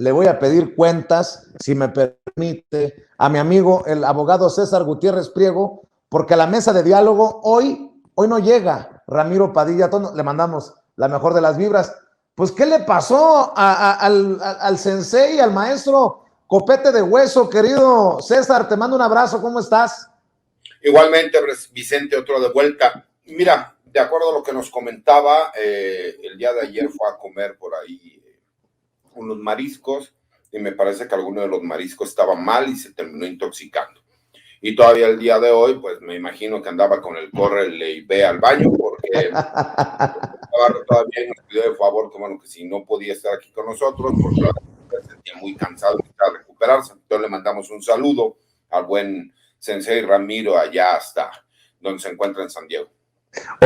le voy a pedir cuentas, si me permite, a mi amigo, el abogado César Gutiérrez Priego, porque a la mesa de diálogo hoy no llega Ramiro Padilla. Todos le mandamos la mejor de las vibras. Pues, ¿qué le pasó al sensei, al maestro Copete de Hueso, querido César? Te mando un abrazo, ¿cómo estás? Igualmente, Vicente, otro de vuelta. Mira, de acuerdo a lo que nos comentaba, el día de ayer fue a comer por ahí unos mariscos y me parece que alguno de los mariscos estaba mal y se terminó intoxicando. Y todavía el día de hoy, pues me imagino que andaba con el córrele y ve al baño, porque todavía nos pidió de favor que, bueno, que si no podía estar aquí con nosotros, porque se sentía muy cansado y necesitaba recuperarse. Entonces le mandamos un saludo al buen Sensei Ramiro allá hasta donde se encuentra en San Diego.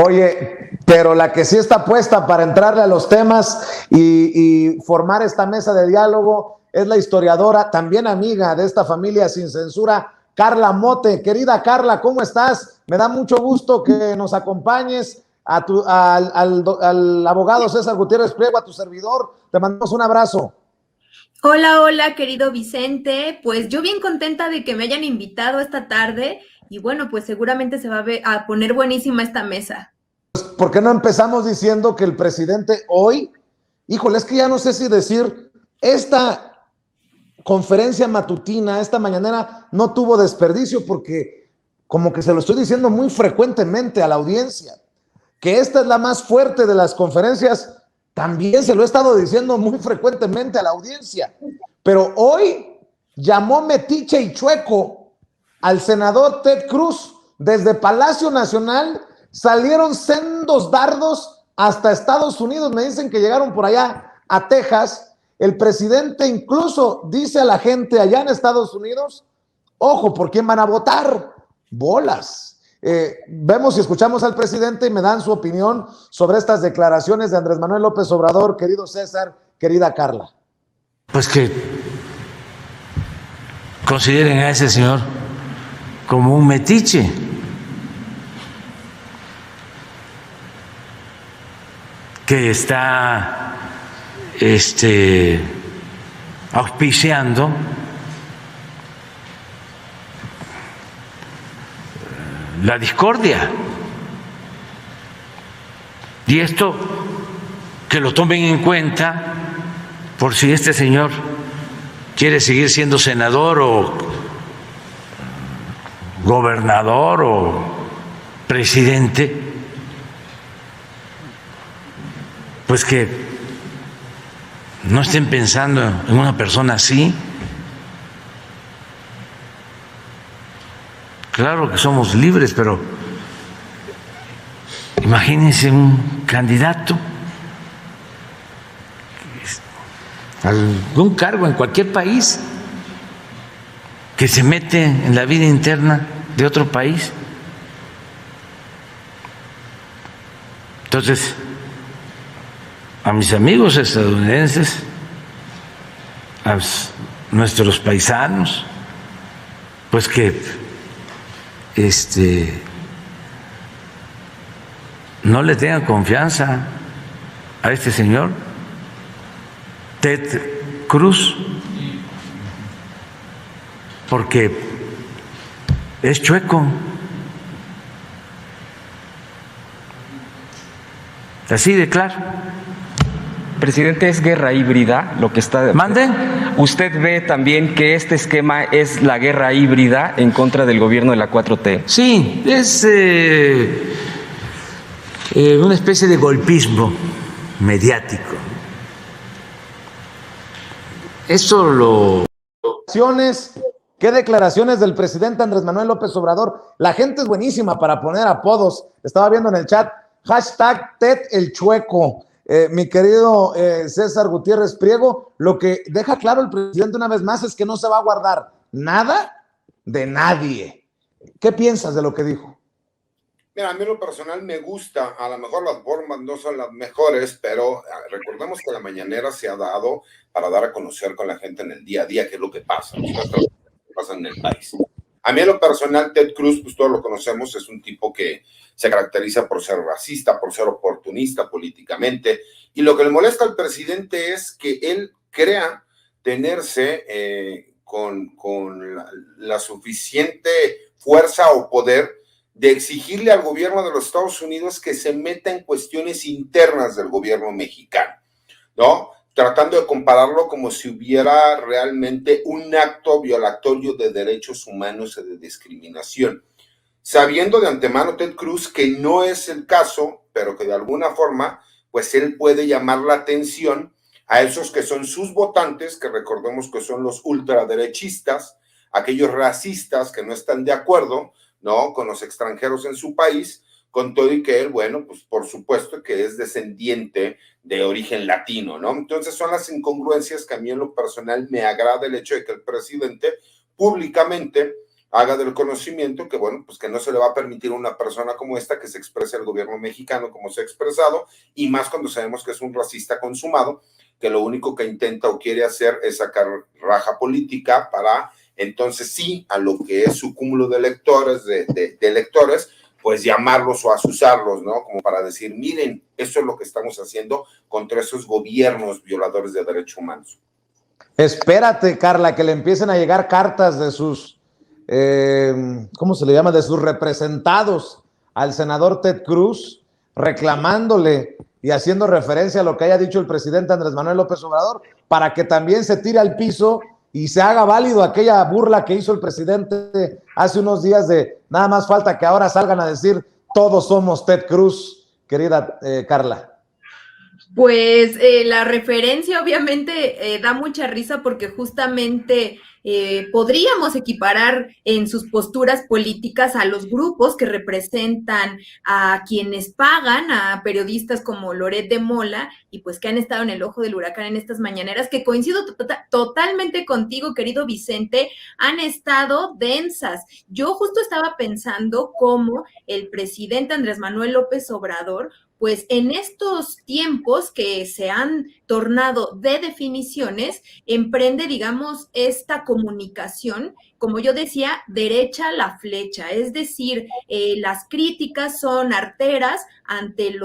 Oye, pero la que sí está puesta para entrarle a los temas y formar esta mesa de diálogo es la historiadora, también amiga de esta familia sin censura, Carla Mote. Querida Carla, ¿cómo estás? Me da mucho gusto que nos acompañes al abogado César Gutiérrez Priego, a tu servidor. Te mandamos un abrazo. Hola, hola, querido Vicente. Pues yo bien contenta de que me hayan invitado esta tarde y bueno, pues seguramente se va a poner buenísima esta mesa. Pues, ¿por qué no empezamos diciendo que el presidente hoy, híjole, es que ya no sé si decir, esta conferencia matutina, esta mañanera, no tuvo desperdicio, porque como que se lo estoy diciendo muy frecuentemente a la audiencia, que esta es la más fuerte de las conferencias. También se lo he estado diciendo muy frecuentemente a la audiencia, pero hoy llamó metiche y chueco al senador Ted Cruz. Desde Palacio Nacional salieron sendos dardos hasta Estados Unidos. Me dicen que llegaron por allá a Texas. El presidente incluso dice a la gente allá en Estados Unidos, ojo, ¿por quién van a votar? Bolas. Vemos y escuchamos al presidente y me dan su opinión sobre estas declaraciones de Andrés Manuel López Obrador, querido César, querida Carla. Pues que consideren a ese señor como un metiche. Que está auspiciando la discordia. Y esto que lo tomen en cuenta por si este señor quiere seguir siendo senador o gobernador o presidente, pues que no estén pensando en una persona así. Claro que somos libres, pero imagínense un candidato a algún cargo en cualquier país que se mete en la vida interna de otro país. Entonces, a mis amigos estadounidenses, a nuestros paisanos, pues que no le tengan confianza a este señor Ted Cruz, porque es chueco. Así de claro. Presidente, ¿es guerra híbrida lo que está? ¿Mande? ¿Usted ve también que este esquema es la guerra híbrida en contra del gobierno de la 4T? Sí, es una especie de golpismo mediático. Eso lo... ¿Qué declaraciones del presidente Andrés Manuel López Obrador? La gente es buenísima para poner apodos. Estaba viendo en el chat, hashtag Ted el Chueco. Mi querido César Gutiérrez Priego, lo que deja claro el presidente una vez más es que no se va a guardar nada de nadie. ¿Qué piensas de lo que dijo? Mira, a mí en lo personal me gusta, a lo mejor las formas no son las mejores, pero recordemos que la mañanera se ha dado para dar a conocer con la gente en el día a día qué es lo que pasa, qué pasa en el país. A mí en lo personal, Ted Cruz, pues todos lo conocemos, es un tipo que se caracteriza por ser racista, por ser oportunista políticamente, y lo que le molesta al presidente es que él crea tenerse con la suficiente fuerza o poder de exigirle al gobierno de los Estados Unidos que se meta en cuestiones internas del gobierno mexicano, ¿no? Tratando de compararlo como si hubiera realmente un acto violatorio de derechos humanos y de discriminación. Sabiendo de antemano Ted Cruz que no es el caso, pero que de alguna forma, pues él puede llamar la atención a esos que son sus votantes, que recordemos que son los ultraderechistas, aquellos racistas que no están de acuerdo, ¿no?, con los extranjeros en su país, con todo y que él, bueno, pues por supuesto que es descendiente de origen latino, ¿no? Entonces son las incongruencias que a mí en lo personal me agrada el hecho de que el presidente públicamente haga del conocimiento que, bueno, pues que no se le va a permitir a una persona como esta que se exprese al gobierno mexicano como se ha expresado, y más cuando sabemos que es un racista consumado, que lo único que intenta o quiere hacer es sacar raja política para, entonces sí, a lo que es su cúmulo de electores, de electores, pues llamarlos o asusarlos, ¿no? Como para decir, miren, eso es lo que estamos haciendo contra esos gobiernos violadores de derechos humanos. Espérate, Carla, que le empiecen a llegar cartas de sus, ¿cómo se le llama?, de sus representados al senador Ted Cruz, reclamándole y haciendo referencia a lo que haya dicho el presidente Andrés Manuel López Obrador, para que también se tire al piso y se haga válido aquella burla que hizo el presidente hace unos días de nada más falta que ahora salgan a decir todos somos Ted Cruz, querida Carla. Pues la referencia obviamente da mucha risa porque justamente podríamos equiparar en sus posturas políticas a los grupos que representan a quienes pagan a periodistas como Loret de Mola y pues que han estado en el ojo del huracán en estas mañaneras, que coincido totalmente contigo, querido Vicente, han estado densas. Yo justo estaba pensando cómo el presidente Andrés Manuel López Obrador, pues en estos tiempos que se han tornado de definiciones, emprende, digamos, esta comunicación, como yo decía, derecha a la flecha, es decir, las críticas son arteras ante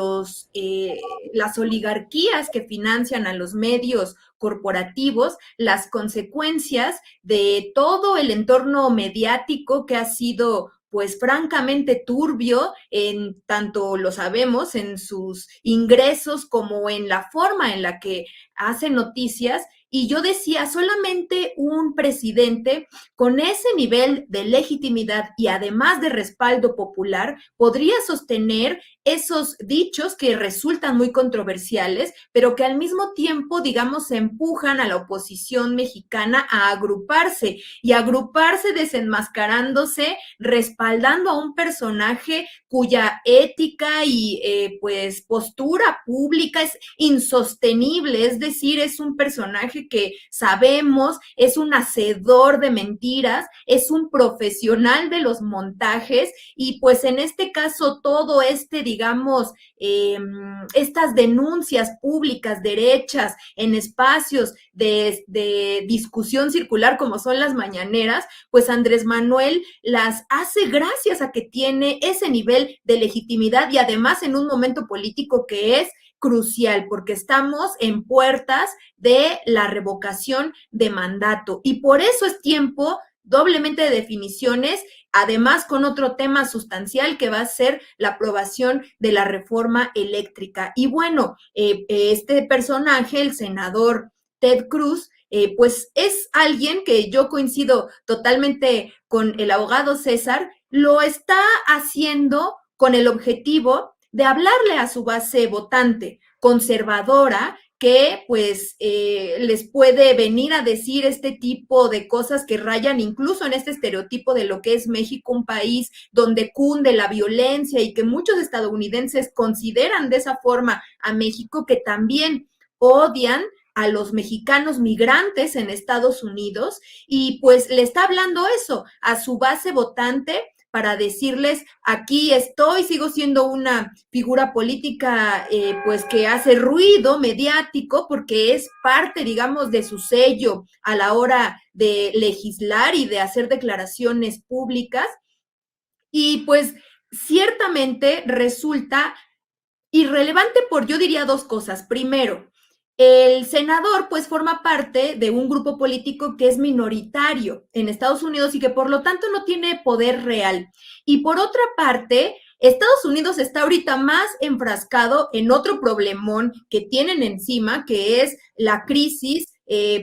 las oligarquías que financian a los medios corporativos, las consecuencias de todo el entorno mediático que ha sido pues francamente turbio, en tanto lo sabemos en sus ingresos como en la forma en la que hace noticias. Y yo decía, solamente un presidente con ese nivel de legitimidad y además de respaldo popular podría sostener esos dichos que resultan muy controversiales, pero que al mismo tiempo, digamos, empujan a la oposición mexicana a agruparse y agruparse desenmascarándose, respaldando a un personaje cuya ética y pues postura pública es insostenible, es decir, es un personaje que sabemos es un hacedor de mentiras, es un profesional de los montajes y pues en este caso todo digamos, estas denuncias públicas derechas en espacios de discusión circular como son las mañaneras, pues Andrés Manuel las hace gracias a que tiene ese nivel de legitimidad y además en un momento político que es crucial, porque estamos en puertas de la revocación de mandato y por eso es tiempo doblemente de definiciones, además con otro tema sustancial que va a ser la aprobación de la reforma eléctrica. Y bueno, este personaje, el senador Ted Cruz, pues es alguien que yo coincido totalmente con el abogado César, lo está haciendo con el objetivo de hablarle a su base votante conservadora que pues les puede venir a decir este tipo de cosas que rayan incluso en este estereotipo de lo que es México, un país donde cunde la violencia y que muchos estadounidenses consideran de esa forma a México, que también odian a los mexicanos migrantes en Estados Unidos y pues le está hablando eso a su base votante para decirles, aquí estoy, sigo siendo una figura política pues que hace ruido mediático porque es parte, digamos, de su sello a la hora de legislar y de hacer declaraciones públicas. Y pues ciertamente resulta irrelevante por, yo diría, dos cosas. Primero, El senador, pues, forma parte de un grupo político que es minoritario en Estados Unidos y que por lo tanto no tiene poder real. Y por otra parte, Estados Unidos está ahorita más enfrascado en otro problemón que tienen encima, que es la crisis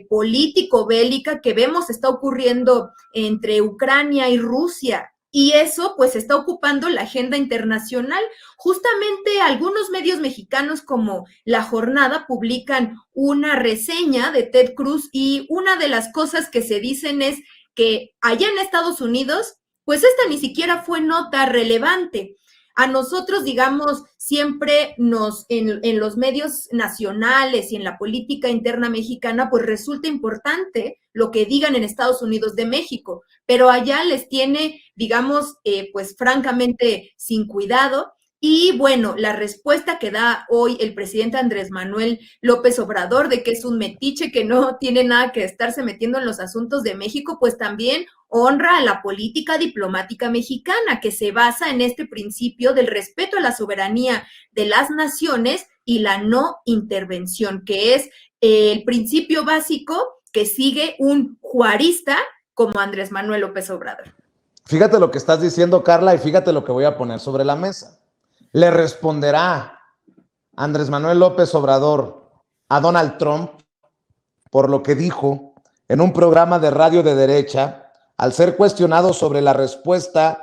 político-bélica que vemos está ocurriendo entre Ucrania y Rusia. Y eso pues está ocupando la agenda internacional. Justamente algunos medios mexicanos como La Jornada publican una reseña de Ted Cruz y una de las cosas que se dicen es que allá en Estados Unidos pues esta ni siquiera fue nota relevante. A nosotros, digamos, siempre en los medios nacionales y en la política interna mexicana, pues resulta importante lo que digan en Estados Unidos de México, pero allá les tiene, digamos, pues francamente sin cuidado. Y bueno, la respuesta que da hoy el presidente Andrés Manuel López Obrador de que es un metiche, que no tiene nada que estarse metiendo en los asuntos de México, pues también honra a la política diplomática mexicana, que se basa en este principio del respeto a la soberanía de las naciones y la no intervención, que es el principio básico que sigue un juarista como Andrés Manuel López Obrador. Fíjate lo que estás diciendo, Carla, y fíjate lo que voy a poner sobre la mesa. Le responderá Andrés Manuel López Obrador a Donald Trump por lo que dijo en un programa de radio de derecha al ser cuestionado sobre la respuesta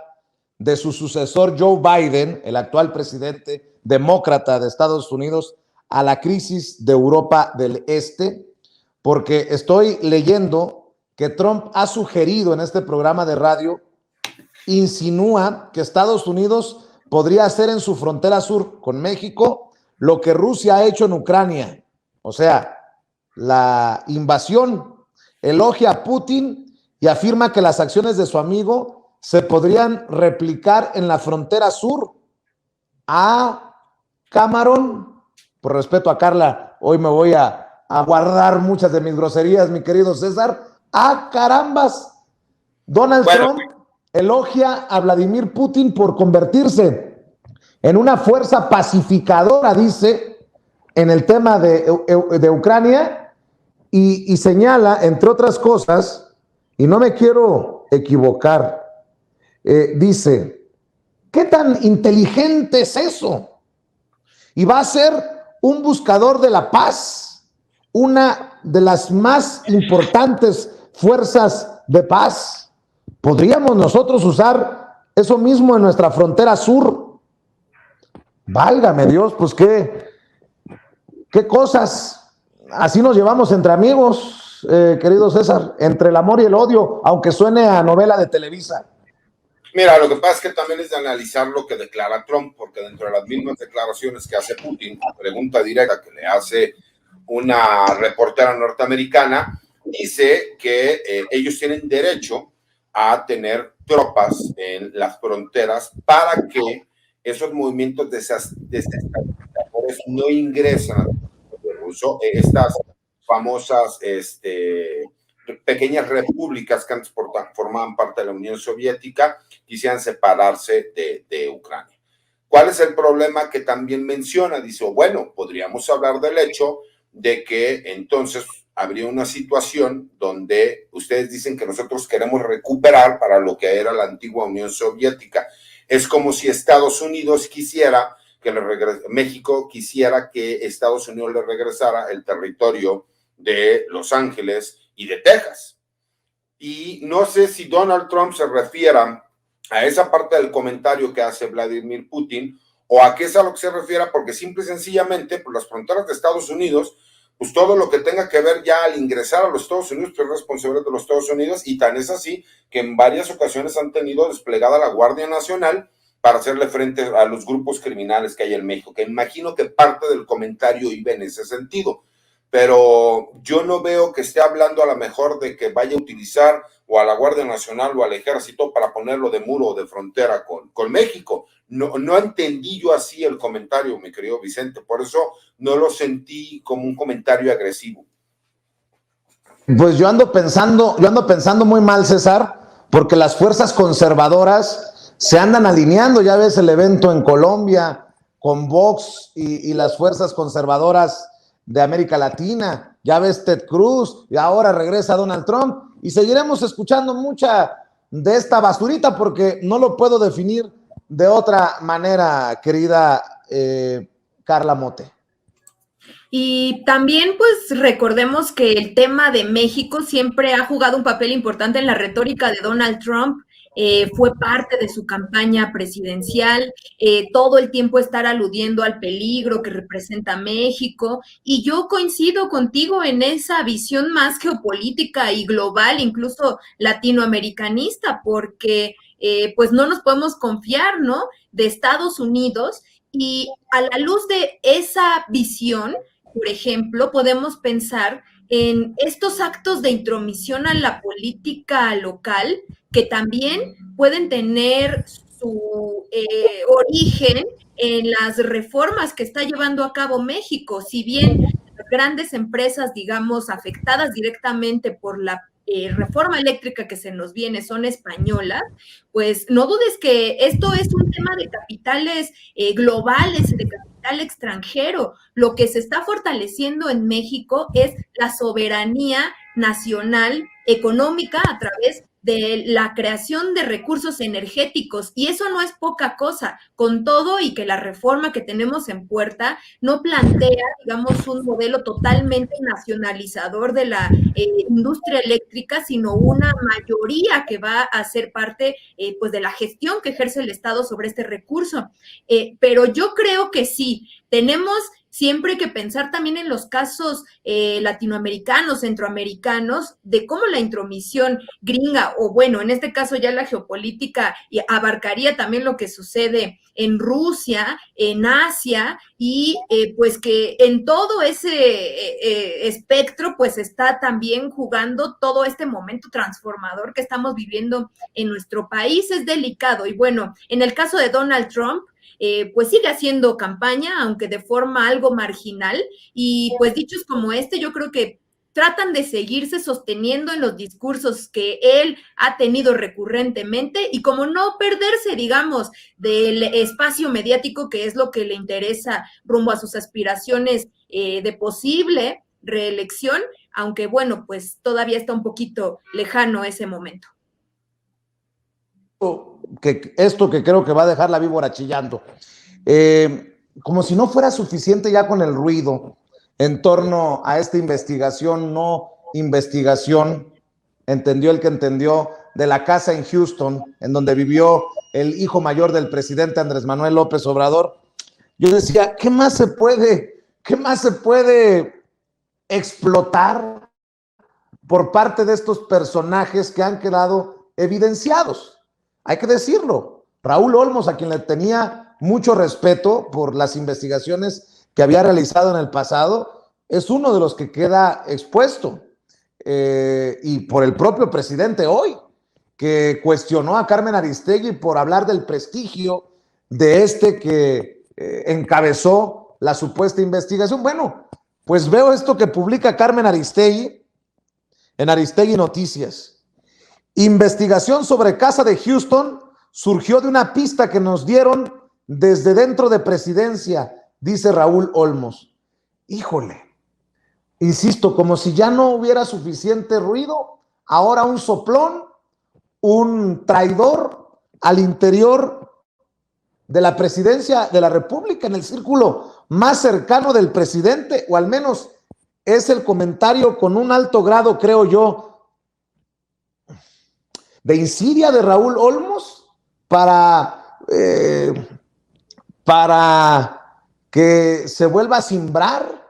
de su sucesor Joe Biden, el actual presidente demócrata de Estados Unidos, a la crisis de Europa del Este, porque estoy leyendo que Trump ha sugerido en este programa de radio, insinúa que Estados Unidos podría hacer en su frontera sur con México lo que Rusia ha hecho en Ucrania, o sea, la invasión. Elogia a Putin y afirma que las acciones de su amigo se podrían replicar en la frontera sur. A Cameron, por respeto a Carla, hoy me voy a guardar muchas de mis groserías, mi querido César. ¡Ah, carambas! Donald Trump elogia a Vladimir Putin por convertirse en una fuerza pacificadora, dice, en el tema de Ucrania, y señala, entre otras cosas, y no me quiero equivocar, dice, ¿qué tan inteligente es eso? Y va a ser un buscador de la paz, una de las más importantes fuerzas de paz. ¿Podríamos nosotros usar eso mismo en nuestra frontera sur? Válgame Dios, pues qué cosas. Así nos llevamos entre amigos, querido César, entre el amor y el odio, aunque suene a novela de Televisa. Mira, lo que pasa es que también es de analizar lo que declara Trump, porque dentro de las mismas declaraciones que hace Putin, la pregunta directa que le hace una reportera norteamericana, dice que ellos tienen derecho a tener tropas en las fronteras para que esos movimientos desestabilizadores no ingresen a ruso. Estas famosas pequeñas repúblicas que antes formaban parte de la Unión Soviética quisieran separarse de Ucrania. ¿Cuál es el problema que también menciona? Dice, bueno, podríamos hablar del hecho de que entonces habría una situación donde ustedes dicen que nosotros queremos recuperar para lo que era la antigua Unión Soviética. Es como si Estados Unidos quisiera que México quisiera que Estados Unidos le regresara el territorio de Los Ángeles y de Texas. Y no sé si Donald Trump se refiera a esa parte del comentario que hace Vladimir Putin o a qué es a lo que se refiera, porque simple y sencillamente por las fronteras de Estados Unidos, pues todo lo que tenga que ver ya al ingresar a los Estados Unidos pues es responsabilidad de los Estados Unidos, y tan es así que en varias ocasiones han tenido desplegada la Guardia Nacional para hacerle frente a los grupos criminales que hay en México, que imagino que parte del comentario iba en ese sentido, pero yo no veo que esté hablando a lo mejor de que vaya a utilizar o a la Guardia Nacional o al Ejército para ponerlo de muro o de frontera con México. No entendí yo así el comentario, mi querido Vicente, por eso no lo sentí como un comentario agresivo. Pues yo ando pensando muy mal, César, porque las fuerzas conservadoras se andan alineando. Ya ves el evento en Colombia con Vox y las fuerzas conservadoras de América Latina. Ya ves Ted Cruz y ahora regresa Donald Trump y seguiremos escuchando mucha de esta basurita porque no lo puedo definir de otra manera, querida Carla Mote. Y también, pues, recordemos que el tema de México siempre ha jugado un papel importante en la retórica de Donald Trump. Fue parte de su campaña presidencial, todo el tiempo estar aludiendo al peligro que representa México, y yo coincido contigo en esa visión más geopolítica y global, incluso latinoamericanista, porque pues no nos podemos confiar, ¿no?, de Estados Unidos, y a la luz de esa visión, por ejemplo, podemos pensar en estos actos de intromisión a la política local que también pueden tener su origen en las reformas que está llevando a cabo México. Si bien las grandes empresas, digamos, afectadas directamente por la reforma eléctrica que se nos viene son españolas, pues no dudes que esto es un tema de capitales globales, de capital extranjero. Lo que se está fortaleciendo en México es la soberanía nacional económica a través de la creación de recursos energéticos, y eso no es poca cosa, con todo y que la reforma que tenemos en puerta no plantea, digamos, un modelo totalmente nacionalizador de la industria eléctrica, sino una mayoría que va a ser parte pues de la gestión que ejerce el Estado sobre este recurso. Pero yo creo que sí, tenemos siempre que pensar también en los casos latinoamericanos, centroamericanos, de cómo la intromisión gringa, o bueno, en este caso ya la geopolítica abarcaría también lo que sucede en Rusia, en Asia, y pues que en todo ese espectro pues está también jugando todo este momento transformador que estamos viviendo en nuestro país. Es delicado, y bueno, en el caso de Donald Trump, pues sigue haciendo campaña, aunque de forma algo marginal, y pues dichos como este, yo creo que tratan de seguirse sosteniendo en los discursos que él ha tenido recurrentemente, y como no perderse, digamos, del espacio mediático, que es lo que le interesa rumbo a sus aspiraciones de posible reelección, aunque bueno, pues todavía está un poquito lejano ese momento. Esto que creo que va a dejar la víbora chillando. Como si no fuera suficiente ya con el ruido en torno a esta investigación, no investigación, entendió el que entendió, de la casa en Houston, en donde vivió el hijo mayor del presidente Andrés Manuel López Obrador. Yo decía, ¿qué más se puede explotar por parte de estos personajes que han quedado evidenciados? Hay que decirlo. Raúl Olmos, a quien le tenía mucho respeto por las investigaciones que había realizado en el pasado, es uno de los que queda expuesto. Y por el propio presidente hoy, que cuestionó a Carmen Aristegui por hablar del prestigio de este que encabezó la supuesta investigación. Bueno, pues veo esto que publica Carmen Aristegui en Aristegui Noticias. Investigación sobre casa de Houston surgió de una pista que nos dieron desde dentro de presidencia, dice Raúl Olmos. Híjole, insisto, como si ya no hubiera suficiente ruido, ahora un soplón, un traidor al interior de la presidencia de la República, en el círculo más cercano del presidente, o al menos es el comentario con un alto grado, creo yo, de insidia de Raúl Olmos para que se vuelva a cimbrar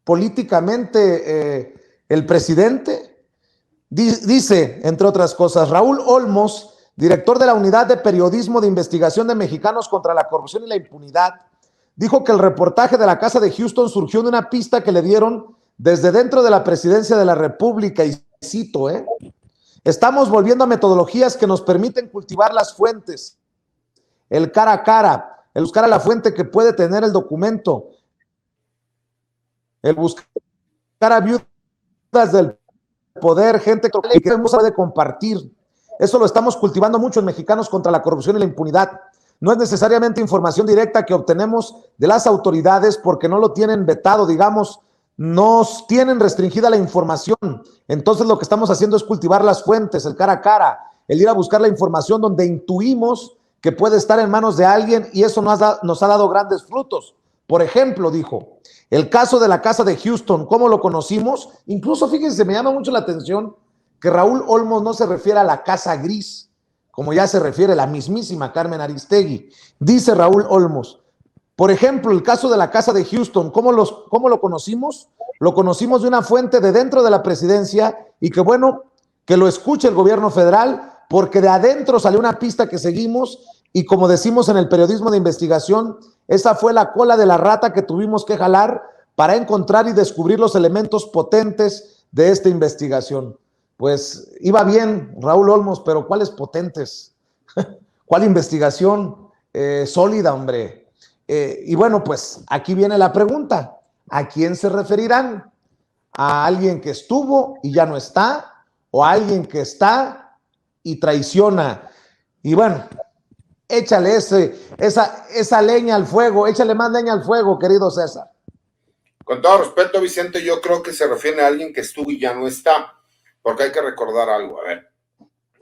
políticamente el presidente. Dice, entre otras cosas, Raúl Olmos, director de la Unidad de Periodismo de Investigación de Mexicanos contra la Corrupción y la Impunidad, dijo que el reportaje de la casa de Houston surgió de una pista que le dieron desde dentro de la presidencia de la República, y cito, estamos volviendo a metodologías que nos permiten cultivar las fuentes, el cara a cara, el buscar a la fuente que puede tener el documento, el buscar a viudas del poder, gente que no puede compartir. Eso lo estamos cultivando mucho en Mexicanos contra la Corrupción y la Impunidad. No es necesariamente información directa que obtenemos de las autoridades porque no lo tienen vetado, digamos, nos tienen restringida la información. Entonces lo que estamos haciendo es cultivar las fuentes, el cara a cara, el ir a buscar la información donde intuimos que puede estar en manos de alguien, y eso nos ha dado grandes frutos. Por ejemplo, dijo, el caso de la casa de Houston, ¿cómo lo conocimos? Incluso, fíjense, me llama mucho la atención que Raúl Olmos no se refiere a la casa gris, como ya se refiere la mismísima Carmen Aristegui. Dice Raúl Olmos, por ejemplo, el caso de la casa de Houston, ¿cómo lo conocimos? Lo conocimos de una fuente de dentro de la presidencia, y que bueno, que lo escuche el gobierno federal, porque de adentro salió una pista que seguimos, y como decimos en el periodismo de investigación, esa fue la cola de la rata que tuvimos que jalar para encontrar y descubrir los elementos potentes de esta investigación. Pues iba bien Raúl Olmos, pero ¿cuáles potentes? ¿Cuál investigación sólida, hombre? Y bueno, pues aquí viene la pregunta. ¿A quién se referirán? ¿A alguien que estuvo y ya no está? ¿O a alguien que está y traiciona? Y bueno, échale esa leña al fuego, échale más leña al fuego, querido César. Con todo respeto, Vicente, yo creo que se refiere a alguien que estuvo y ya no está, porque hay que recordar algo. A ver,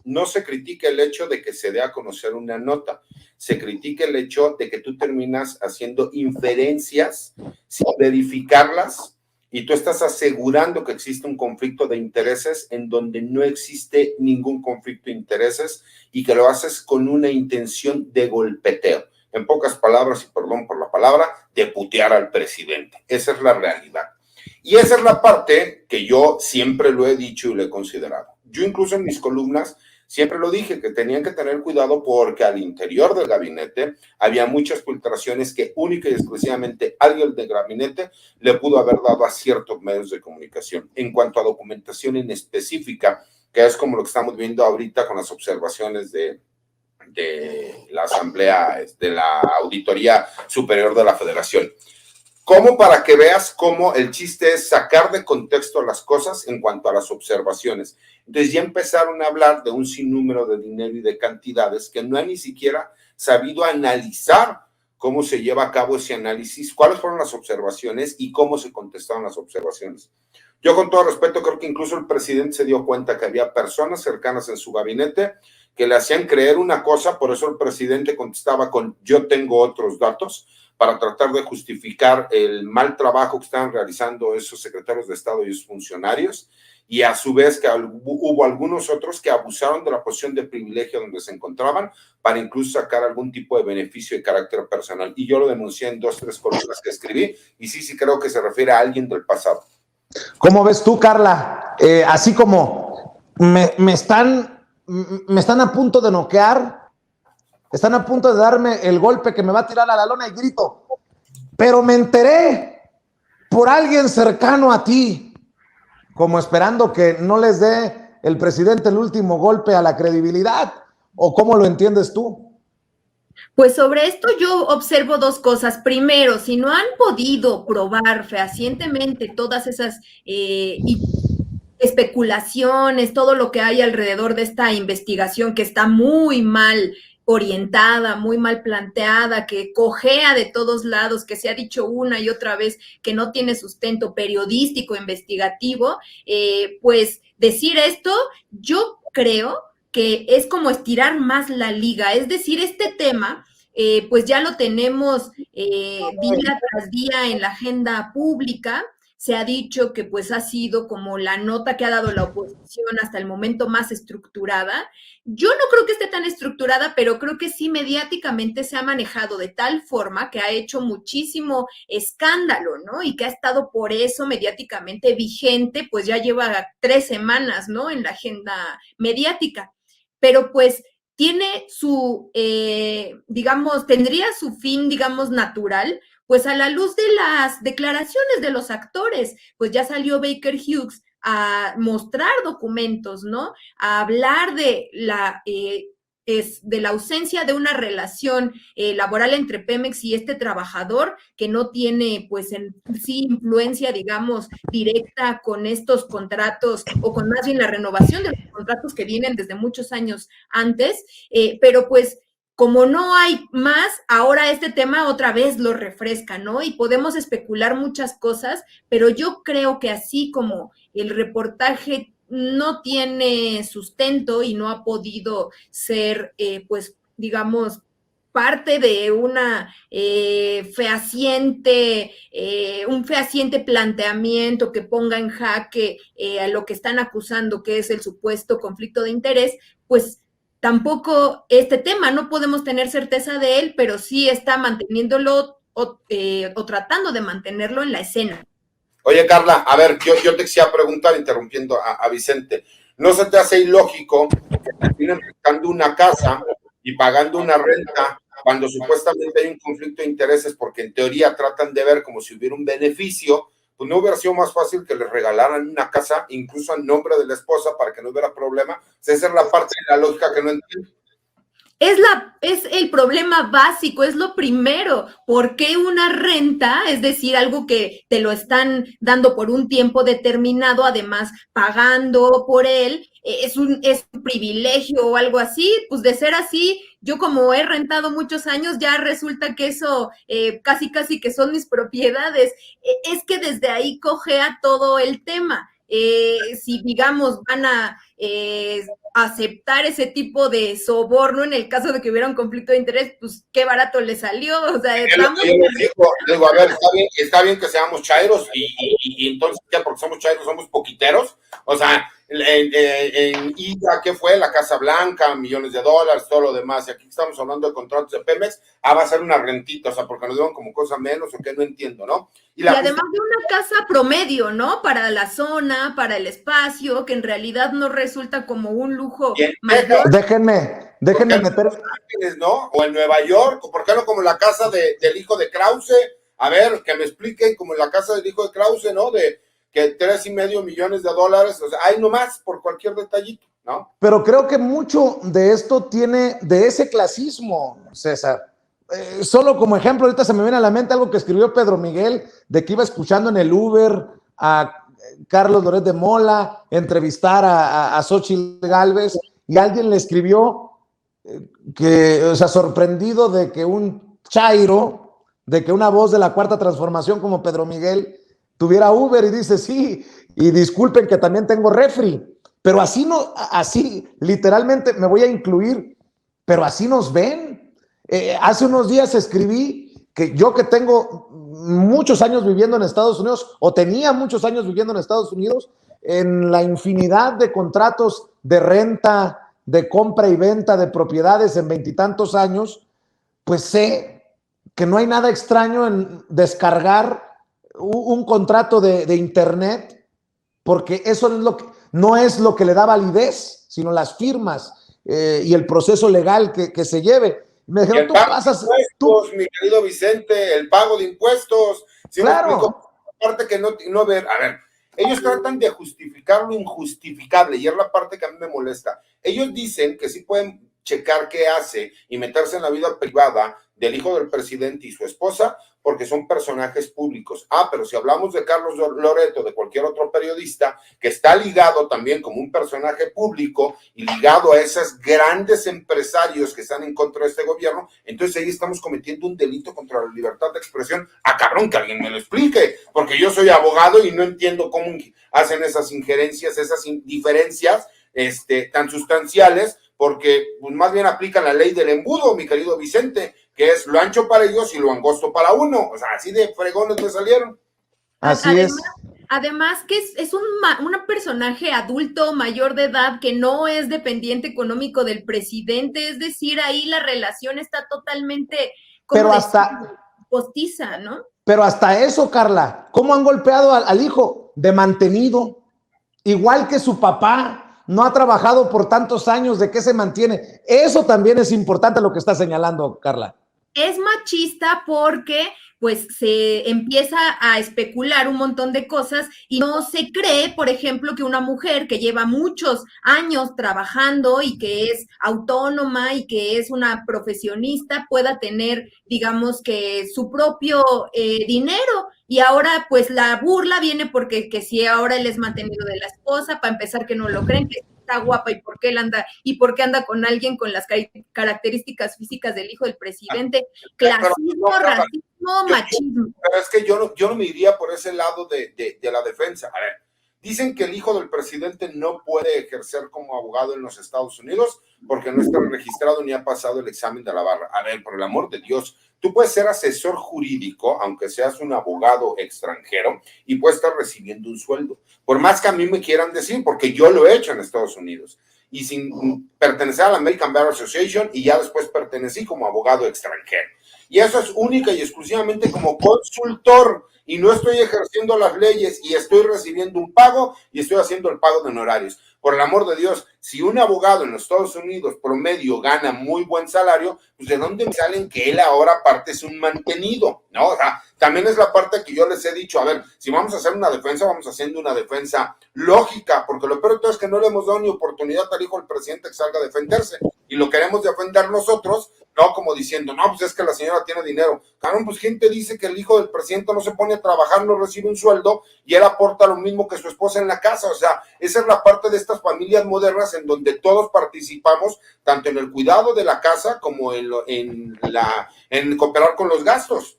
no se critica el hecho de que se dé a conocer una nota, se critica el hecho de que tú terminas haciendo inferencias sin verificarlas, y tú estás asegurando que existe un conflicto de intereses en donde no existe ningún conflicto de intereses, y que lo haces con una intención de golpeteo. En pocas palabras, y perdón por la palabra, de putear al presidente. Esa es la realidad. Y esa es la parte que yo siempre lo he dicho y lo he considerado. Yo incluso en mis columnas siempre lo dije, que tenían que tener cuidado, porque al interior del gabinete había muchas filtraciones que única y exclusivamente alguien del gabinete le pudo haber dado a ciertos medios de comunicación. En cuanto a documentación en específica, que es como lo que estamos viendo ahorita con las observaciones de la Asamblea, de la Auditoría Superior de la Federación. Como para que veas cómo el chiste es sacar de contexto las cosas en cuanto a las observaciones. Entonces ya empezaron a hablar de un sinnúmero de dinero y de cantidades que no han ni siquiera sabido analizar cómo se lleva a cabo ese análisis, cuáles fueron las observaciones y cómo se contestaron las observaciones. Yo, con todo respeto, creo que incluso el presidente se dio cuenta que había personas cercanas en su gabinete que le hacían creer una cosa, por eso el presidente contestaba con "yo tengo otros datos", para tratar de justificar el mal trabajo que estaban realizando esos secretarios de Estado y esos funcionarios, y a su vez que hubo algunos otros que abusaron de la posición de privilegio donde se encontraban para incluso sacar algún tipo de beneficio de carácter personal. Y yo lo denuncié en 2 o 3 columnas que escribí, y sí creo que se refiere a alguien del pasado. ¿Cómo ves tú, Carla? Así como me están a punto de noquear, están a punto de darme el golpe que me va a tirar a la lona, y grito, pero me enteré por alguien cercano a ti, como esperando que no les dé el presidente el último golpe a la credibilidad. ¿O cómo lo entiendes tú? Pues sobre esto yo observo 2 cosas. Primero, si no han podido probar fehacientemente todas esas especulaciones, todo lo que hay alrededor de esta investigación, que está muy mal orientada, muy mal planteada, que cojea de todos lados, que se ha dicho una y otra vez que no tiene sustento periodístico, investigativo, pues decir esto, yo creo que es como estirar más la liga. Es decir, este tema, pues ya lo tenemos día tras día en la agenda pública. Se ha dicho que pues ha sido como la nota que ha dado la oposición hasta el momento más estructurada. Yo no creo que esté tan estructurada, pero creo que sí mediáticamente se ha manejado de tal forma que ha hecho muchísimo escándalo, ¿no? Y que ha estado por eso mediáticamente vigente, pues ya lleva 3 semanas, ¿no? En la agenda mediática. Pero pues tiene su, digamos, tendría su fin, digamos, natural, pues a la luz de las declaraciones de los actores. Pues ya salió Baker Hughes a mostrar documentos, ¿no? A hablar de la ausencia de una relación laboral entre Pemex y este trabajador, que no tiene, pues, en sí influencia, digamos, directa con estos contratos, o con más bien la renovación de los contratos que vienen desde muchos años antes, pero pues como no hay más, ahora este tema otra vez lo refresca, ¿no? Y podemos especular muchas cosas, pero yo creo que así como el reportaje no tiene sustento y no ha podido ser, pues, digamos, parte de una un fehaciente planteamiento que ponga en jaque a lo que están acusando, que es el supuesto conflicto de interés, pues tampoco este tema, no podemos tener certeza de él, pero sí está manteniéndolo o tratando de mantenerlo en la escena. Oye, Carla, a ver, yo te quisiera preguntar, interrumpiendo a Vicente, ¿no se te hace ilógico que terminen rentando una casa y pagando una renta cuando supuestamente hay un conflicto de intereses, porque en teoría tratan de ver como si hubiera un beneficio? Pues no hubiera sido más fácil que les regalaran una casa, incluso a nombre de la esposa, para que no hubiera problema. Esa es la parte de la lógica que no entiendo. Es el problema básico, es lo primero. ¿Por qué una renta? Es decir, algo que te lo están dando por un tiempo determinado, además pagando por él, es un privilegio o algo así. Pues de ser así, yo como he rentado muchos años, ya resulta que eso casi que son mis propiedades. Es que desde ahí cojea todo el tema. Si digamos van a aceptar ese tipo de soborno en el caso de que hubiera un conflicto de interés, pues qué barato le salió. O sea, estamos... Yo les digo, a ver, está bien que seamos chairos y entonces, ¿qué? Porque somos chairos, somos poquiteros. O sea, en IVA, ¿qué fue? La Casa Blanca, millones de dólares, todo lo demás. Y aquí estamos hablando de contratos de Pemex. Va a ser una rentita, o sea, porque nos dieron como cosa menos o que no entiendo, ¿no? Y además de una casa promedio, ¿no? Para la zona, para el espacio, que en realidad no resulta como un lujo mayor. Déjenme meter... ¿No? O en Nueva York, o por qué no como la casa del hijo de Krause. A ver, que me expliquen como la casa del hijo de Krause, ¿no? De que $3.5 millones, o sea, hay nomás por cualquier detallito, ¿no? Pero creo que mucho de esto tiene de ese clasismo, César. Solo como ejemplo, ahorita se me viene a la mente algo que escribió Pedro Miguel, de que iba escuchando en el Uber a Carlos Loret de Mola entrevistar a Xóchitl Gálvez, y alguien le escribió que, o sea, sorprendido de que un chairo, de que una voz de la Cuarta Transformación como Pedro Miguel tuviera Uber, y dice, sí, y disculpen que también tengo refri, pero así no, así literalmente me voy a incluir, pero así nos ven. Hace unos días escribí que yo, que tengo muchos años viviendo en Estados Unidos, o tenía muchos años viviendo en Estados Unidos, en la infinidad de contratos de renta, de compra y venta de propiedades en 20 y tantos años, pues sé que no hay nada extraño en descargar un contrato de internet, porque eso no es lo que le da validez, sino las firmas y el proceso legal que se lleve. Me dijeron, tú pasas... Mi querido Vicente, el pago de impuestos. ¿Sí? Claro. Parte que no ver, a ver, ellos tratan de justificar lo injustificable, y es la parte que a mí me molesta. Ellos dicen que sí pueden checar qué hace y meterse en la vida privada del hijo del presidente y su esposa, porque son personajes públicos. Pero si hablamos de Carlos Loreto, de cualquier otro periodista, que está ligado también como un personaje público y ligado a esos grandes empresarios que están en contra de este gobierno, entonces ahí estamos cometiendo un delito contra la libertad de expresión. Cabrón, que alguien me lo explique, porque yo soy abogado y no entiendo cómo hacen esas injerencias, esas diferencias tan sustanciales, porque pues, más bien aplican la ley del embudo, mi querido Vicente, que es lo ancho para ellos y lo angosto para uno. O sea, así de fregones me salieron. Así es. Además que es un personaje adulto, mayor de edad, que no es dependiente económico del presidente, es decir, ahí la relación está totalmente postiza, ¿no? Pero hasta eso, Carla, ¿cómo han golpeado al hijo? De mantenido, igual que su papá. No ha trabajado por tantos años, ¿de qué se mantiene? Eso también es importante, lo que está señalando Carla. Es machista porque pues se empieza a especular un montón de cosas y no se cree, por ejemplo, que una mujer que lleva muchos años trabajando y que es autónoma y que es una profesionista pueda tener, digamos, que su propio dinero. Y ahora, pues, la burla viene porque que si ahora él es mantenido de la esposa, para empezar que no lo creen, que está guapa y por qué él anda, y por qué anda con alguien con las características físicas del hijo del presidente. Clasismo, racismo, machismo. Pero es que yo no me iría por ese lado de la defensa. A ver, dicen que el hijo del presidente no puede ejercer como abogado en los Estados Unidos porque no está registrado ni ha pasado el examen de la barra. A ver, por el amor de Dios, tú puedes ser asesor jurídico, aunque seas un abogado extranjero, y puedes estar recibiendo un sueldo. Por más que a mí me quieran decir, porque yo lo he hecho en Estados Unidos, y sin pertenecer a la American Bar Association, y ya después pertenecí como abogado extranjero. Y eso es única y exclusivamente como consultor, y no estoy ejerciendo las leyes, y estoy recibiendo un pago, y estoy haciendo el pago de honorarios. Por el amor de Dios, si un abogado en los Estados Unidos promedio gana muy buen salario, pues ¿de dónde me salen que él ahora aparte es un mantenido? ¿No? O sea, también es la parte que yo les he dicho, a ver, si vamos a hacer una defensa, vamos haciendo una defensa lógica, porque lo peor de todo es que no le hemos dado ni oportunidad al hijo del presidente que salga a defenderse, y lo queremos defender nosotros, no como diciendo, no, pues es que la señora tiene dinero. Cabrón, pues ¿quién te dice que el hijo del presidente no se pone a trabajar, no recibe un sueldo, y él aporta lo mismo que su esposa en la casa? O sea, esa es la parte de estas familias modernas en donde todos participamos, tanto en el cuidado de la casa como en cooperar con los gastos.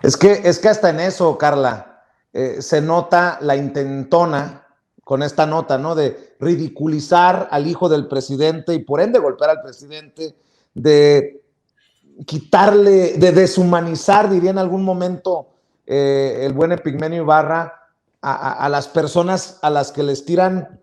Es que hasta en eso, Carla, se nota la intentona con esta nota, ¿no? De ridiculizar al hijo del presidente y por ende golpear al presidente, de quitarle, de deshumanizar, diría en algún momento el buen Epigmenio Ibarra, a las personas a las que les tiran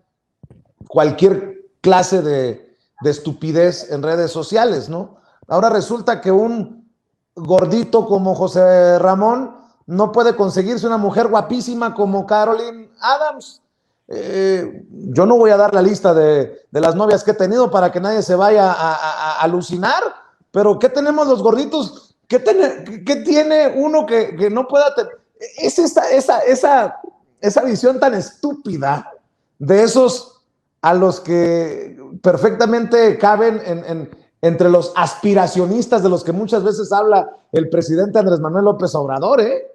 cualquier clase de estupidez en redes sociales, ¿no? Ahora resulta que un gordito como José Ramón no puede conseguirse una mujer guapísima como Caroline Adams. Yo no voy a dar la lista de las novias que he tenido para que nadie se vaya a alucinar, pero ¿qué tenemos los gorditos? ¿Qué tiene uno que no pueda tener? Es esa visión tan estúpida de esos a los que perfectamente caben entre los aspiracionistas de los que muchas veces habla el presidente Andrés Manuel López Obrador, ¿eh?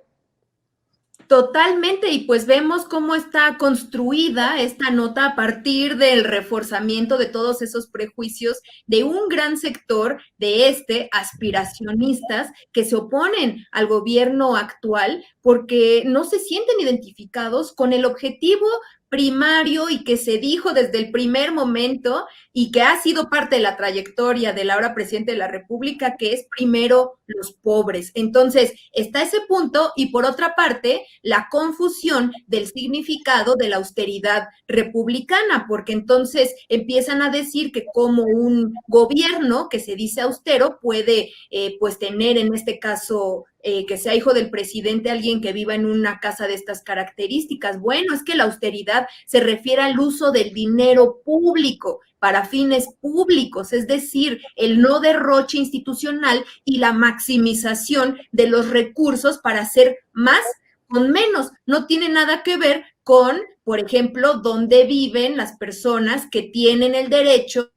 Totalmente, y pues vemos cómo está construida esta nota a partir del reforzamiento de todos esos prejuicios de un gran sector de aspiracionistas que se oponen al gobierno actual porque no se sienten identificados con el objetivo primario y que se dijo desde el primer momento y que ha sido parte de la trayectoria del ahora presidente de la República, que es primero los pobres. Entonces, está ese punto y por otra parte, la confusión del significado de la austeridad republicana, porque entonces empiezan a decir que como un gobierno que se dice austero puede pues tener en este caso que sea hijo del presidente alguien que viva en una casa de estas características. Bueno, es que la austeridad se refiere al uso del dinero público para fines públicos, es decir, el no derroche institucional y la maximización de los recursos para hacer más con menos. No tiene nada que ver con, por ejemplo, dónde viven las personas que tienen el derecho.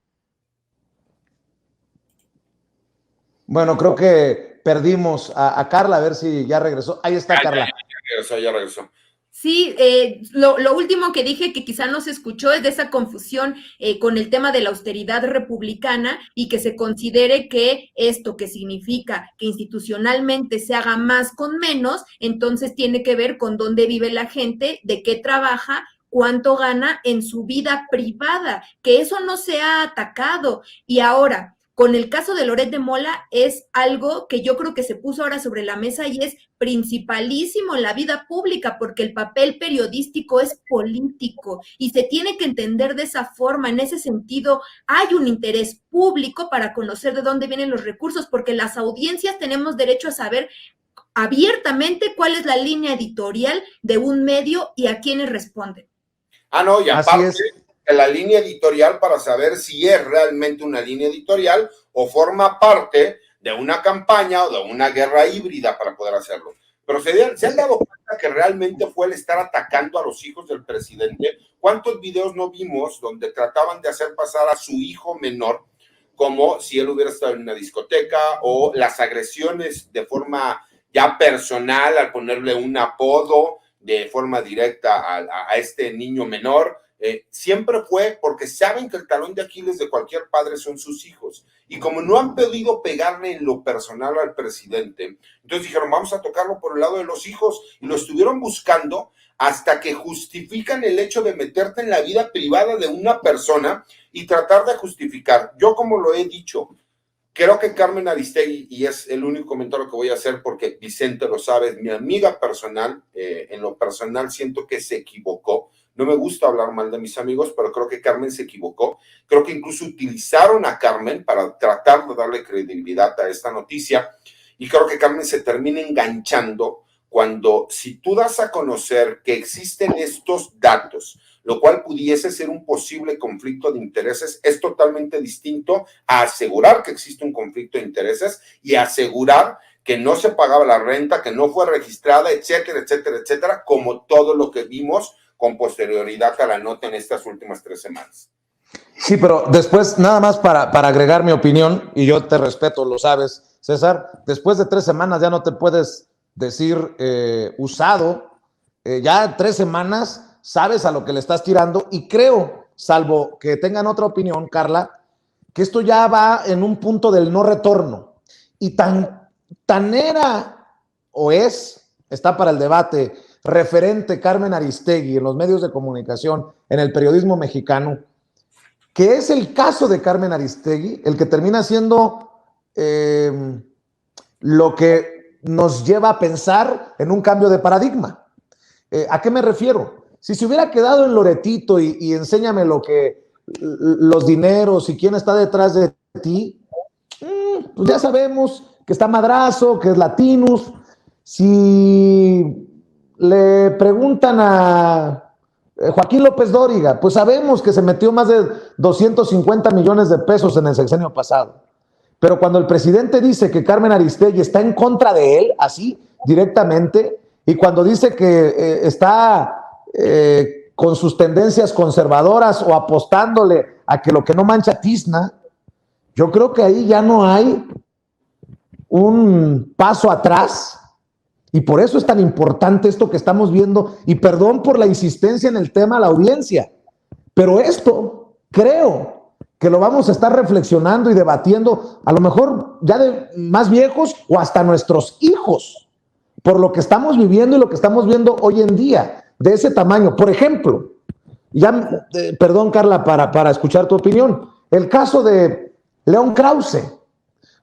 Bueno, creo que perdimos a Carla, a ver si ya regresó. Ahí está Carla. Ya regresó. Sí, lo último que dije que quizá no se escuchó es de esa confusión con el tema de la austeridad republicana y que se considere que esto que significa que institucionalmente se haga más con menos, entonces tiene que ver con dónde vive la gente, de qué trabaja, cuánto gana en su vida privada, que eso no se ha atacado. Y ahora, con el caso de Loret de Mola es algo que yo creo que se puso ahora sobre la mesa y es principalísimo en la vida pública porque el papel periodístico es político y se tiene que entender de esa forma. En ese sentido, hay un interés público para conocer de dónde vienen los recursos porque las audiencias tenemos derecho a saber abiertamente cuál es la línea editorial de un medio y a quiénes responden. No, y aparte de la línea editorial para saber si es realmente una línea editorial o forma parte de una campaña o de una guerra híbrida para poder hacerlo. Pero se han dado cuenta que realmente fue el estar atacando a los hijos del presidente. ¿Cuántos videos no vimos donde trataban de hacer pasar a su hijo menor como si él hubiera estado en una discoteca, o las agresiones de forma ya personal al ponerle un apodo de forma directa a este niño menor? siempre fue porque saben que el talón de Aquiles de cualquier padre son sus hijos. Y como no han podido pegarle en lo personal al presidente, entonces dijeron, vamos a tocarlo por el lado de los hijos, y lo estuvieron buscando hasta que justifican el hecho de meterte en la vida privada de una persona y tratar de justificar. Yo, como lo he dicho, creo que Carmen Aristegui, y es el único comentario que voy a hacer porque Vicente lo sabe, es mi amiga personal, en lo personal siento que se equivocó. No me gusta hablar mal de mis amigos, pero creo que Carmen se equivocó. Creo que incluso utilizaron a Carmen para tratar de darle credibilidad a esta noticia, y creo que Carmen se termina enganchando cuando, si tú das a conocer que existen estos datos, lo cual pudiese ser un posible conflicto de intereses, es totalmente distinto a asegurar que existe un conflicto de intereses y asegurar que no se pagaba la renta, que no fue registrada, etcétera, etcétera, etcétera, como todo lo que vimos con posterioridad a la nota en estas últimas 3 semanas. Sí, pero después, nada más para agregar mi opinión, y yo te respeto, lo sabes, César, después de 3 semanas ya no te puedes decir usado, ya 3 semanas sabes a lo que le estás tirando, y creo, salvo que tengan otra opinión, Carla, que esto ya va en un punto del no retorno, y tan era o está para el debate, referente Carmen Aristegui en los medios de comunicación, en el periodismo mexicano, que es el caso de Carmen Aristegui el que termina siendo lo que nos lleva a pensar en un cambio de paradigma. ¿A qué me refiero? Si se hubiera quedado en Loretito y enséñame los dineros y quién está detrás de ti, pues ya sabemos que está Madrazo, que es Latinus. Si le preguntan a Joaquín López Dóriga, pues sabemos que se metió más de 250 millones de pesos en el sexenio pasado. Pero cuando el presidente dice que Carmen Aristegui está en contra de él, así, directamente, y cuando dice que está con sus tendencias conservadoras o apostándole a que lo que no mancha tizna, yo creo que ahí ya no hay un paso atrás. Y por eso es tan importante esto que estamos viendo, y perdón por la insistencia en el tema a la audiencia, pero esto creo que lo vamos a estar reflexionando y debatiendo, a lo mejor ya de más viejos o hasta nuestros hijos, por lo que estamos viviendo y lo que estamos viendo hoy en día, de ese tamaño. Por ejemplo, perdón Carla, para escuchar tu opinión, el caso de León Krause.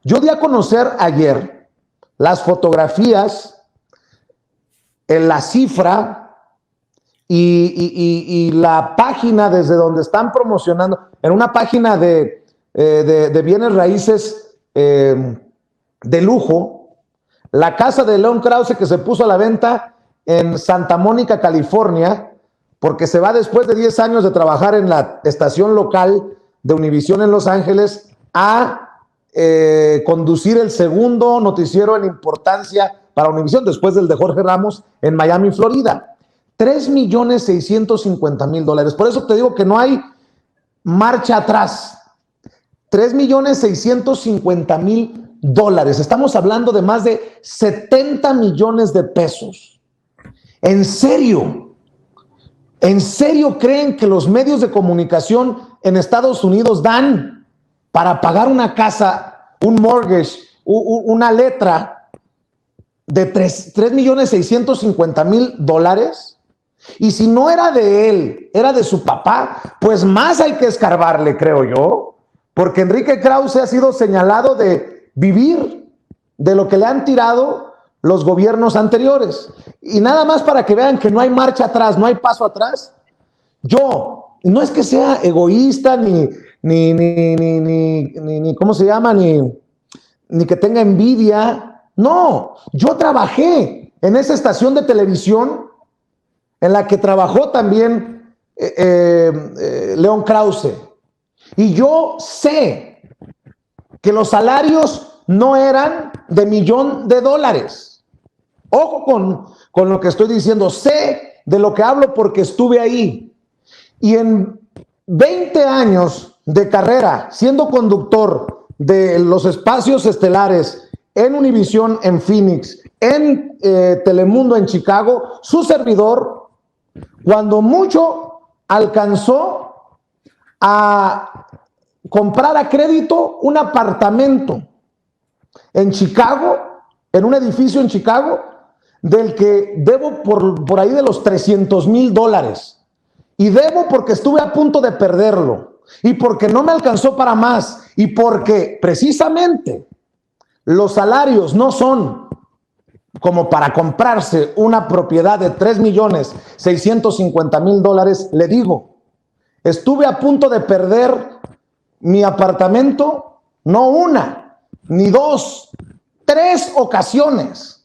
Yo di a conocer ayer las fotografías en la cifra y la página desde donde están promocionando, en una página de bienes raíces de lujo, la casa de León Krause, que se puso a la venta en Santa Mónica, California, porque se va después de 10 años de trabajar en la estación local de Univisión en Los Ángeles a conducir el segundo noticiero en importancia para Univisión, después del de Jorge Ramos en Miami, Florida. $3,650,000. Por eso te digo que no hay marcha atrás. $3,650,000. Estamos hablando de más de 70 millones de pesos. ¿En serio creen que los medios de comunicación en Estados Unidos dan para pagar una casa, un mortgage, una letra de $3,650,000? Y si no era de él, era de su papá, pues más hay que escarbarle, creo yo, porque Enrique Krause ha sido señalado de vivir de lo que le han tirado los gobiernos anteriores. Y nada más para que vean que no hay marcha atrás, no hay paso atrás. Yo, no es que sea egoísta, ni ¿cómo se llama? Ni que tenga envidia. No, yo trabajé en esa estación de televisión en la que trabajó también León Krause. Y yo sé que los salarios no eran de $1,000,000. Ojo con lo que estoy diciendo. Sé de lo que hablo porque estuve ahí. Y en 20 años de carrera, siendo conductor de los espacios estelares en Univisión en Phoenix, en Telemundo en Chicago, su servidor, cuando mucho alcanzó a comprar a crédito un apartamento en Chicago, en un edificio en Chicago, del que debo por ahí de los $300,000. Y debo porque estuve a punto de perderlo, y porque no me alcanzó para más, y porque precisamente los salarios no son como para comprarse una propiedad de $3,650,000. Le digo, estuve a punto de perder mi apartamento, no una, ni dos, 3 ocasiones.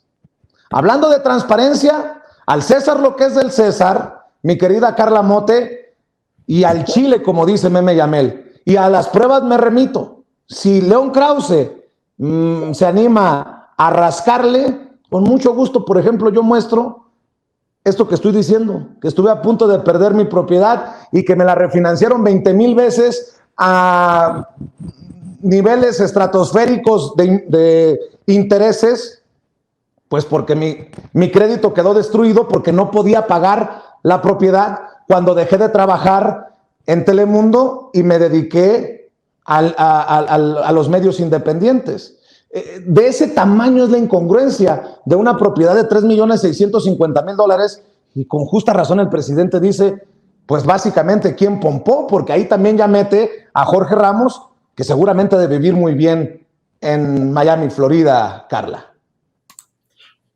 Hablando de transparencia, al César lo que es del César, mi querida Carla Mote, y al Chile, como dice Meme Yamel, y a las pruebas me remito. Si León Krause se anima a rascarle, con mucho gusto, por ejemplo, yo muestro esto que estoy diciendo, que estuve a punto de perder mi propiedad y que me la refinanciaron 20,000 veces a niveles estratosféricos de intereses, pues porque mi crédito quedó destruido porque no podía pagar la propiedad cuando dejé de trabajar en Telemundo y me dediqué a los medios independientes. De ese tamaño es la incongruencia de una propiedad de $3,650,000, y con justa razón el presidente dice, pues básicamente ¿quién pompó? Porque ahí también ya mete a Jorge Ramos, que seguramente debe vivir muy bien en Miami, Florida, Carla.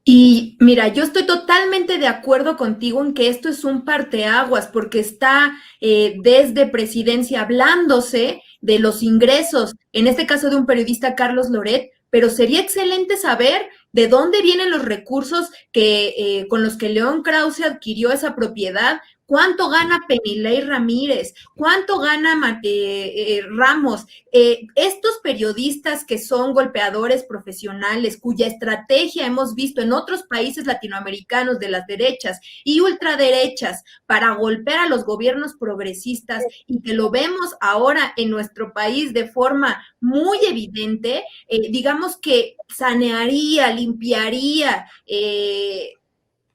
Y mira, yo estoy totalmente de acuerdo contigo en que esto es un parteaguas, porque está desde presidencia hablándose de los ingresos, en este caso de un periodista, Carlos Loret, pero sería excelente saber de dónde vienen los recursos con los que León Krause adquirió esa propiedad. ¿Cuánto gana Penilei Ramírez? ¿Cuánto gana Ramos? Estos periodistas que son golpeadores profesionales, cuya estrategia hemos visto en otros países latinoamericanos de las derechas y ultraderechas para golpear a los gobiernos progresistas, y que lo vemos ahora en nuestro país de forma muy evidente, digamos que sanearía, limpiaría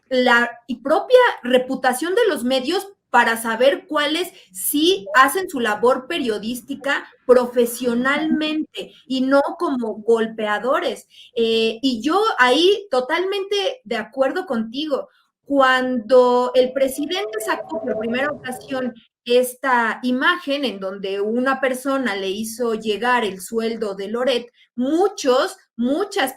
la propia reputación de los medios para saber cuáles sí hacen su labor periodística profesionalmente y no como golpeadores. Y yo ahí totalmente de acuerdo contigo. Cuando el presidente sacó por primera ocasión esta imagen en donde una persona le hizo llegar el sueldo de Loret, muchas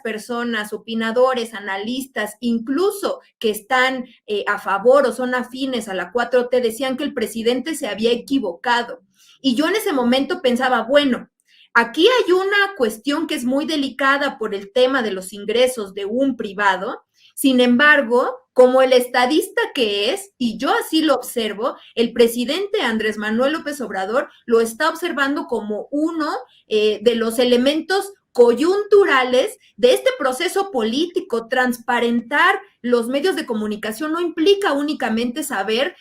personas, opinadores, analistas, incluso que están a favor o son afines a la 4T, decían que el presidente se había equivocado. Y yo en ese momento pensaba, bueno, aquí hay una cuestión que es muy delicada por el tema de los ingresos de un privado. Sin embargo, como el estadista que es, y yo así lo observo, el presidente Andrés Manuel López Obrador lo está observando como uno de los elementos coyunturales de este proceso político. Transparentar los medios de comunicación no implica únicamente saber